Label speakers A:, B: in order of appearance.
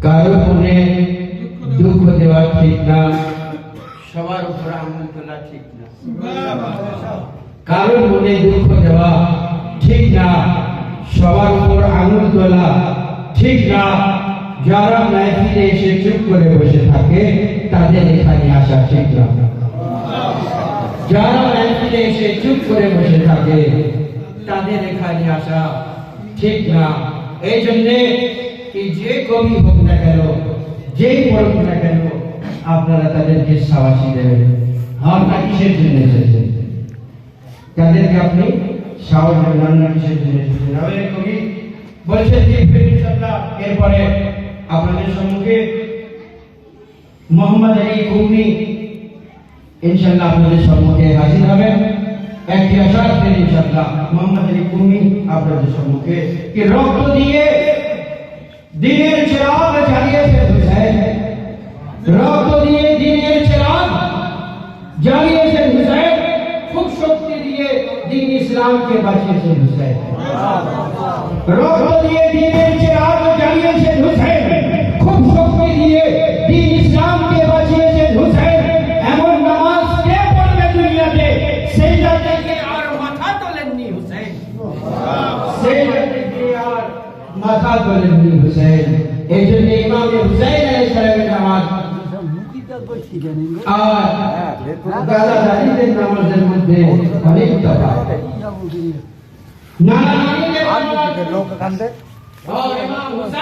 A: কারো মনে দুঃখ দেওয়া ঠিক না, সবার উপর আঙুল তোলা ঠিক না। কারো মনে দুঃখ দেওয়া ঠিক না, সবার উপর আঙুল তোলা ঠিক না। যারা মাহফিলে এসে চুপ করে বসে থাকে তাদের এখানে আসা ঠিক না। যারা মাহফিলে এসে চুপ করে বসে থাকে তাদের এখানে আসা ঠিক না। এই জন্যে কি যে কবি হোক না কেন, যেই পড়ুক না কেন, আপনারা তাদেরকে শাবাশি দেবেন। আপনারা কিসের জন্য এসেছেন? তাদেরকে আপনি শাবাশি দেবেন না, কিসের জন্য এসেছেন? আমাদের কবি বলছেন যে ইনশাআল্লাহ এরপরে আপনাদের সম্মুখে মোহাম্মদ আলী কুমি ইনশাআল্লাহ আপনাদের সম্মুখে হাজির হবেন। একটি আশা রাখবেন ইনশাআল্লাহ মোহাম্মদ আলী কুমি আপনাদের সম্মুখে কি রক্ত দিয়ে দিনের চিরাগ জ্বালিয়েছেন হুসাইন, রক্ত দিয়ে দিনের চিরাগ জ্বালিয়েছেন হুসাইন, খুব শক্তি দিয়ে দ্বীন ইসলামকে বাঁচিয়েছেন হুসাইন। রক্ত দিয়ে দিনের চিরাগ জ্বালিয়েছেন হুসাইন, খুব শক্তি দিয়ে দ্বীন ইসলামকে বাঁচিয়েছেন হুসাইন। এমন নামাজ কে পড়বে দুনিয়াতে সেজদা থেকে আর মাথা তোলেননি হুসাইন, সেজদা থেকে আর মাথা তোলেননি হুসাইন। এই জন্য ইমাম হুসাইন আলাইহিস সালামের নামাজ আর দাদা-দাদিদের নামাজের মধ্যে অনেক তফাৎ। নানা-নানিদের নামাজ আর ইমাম হুসাইন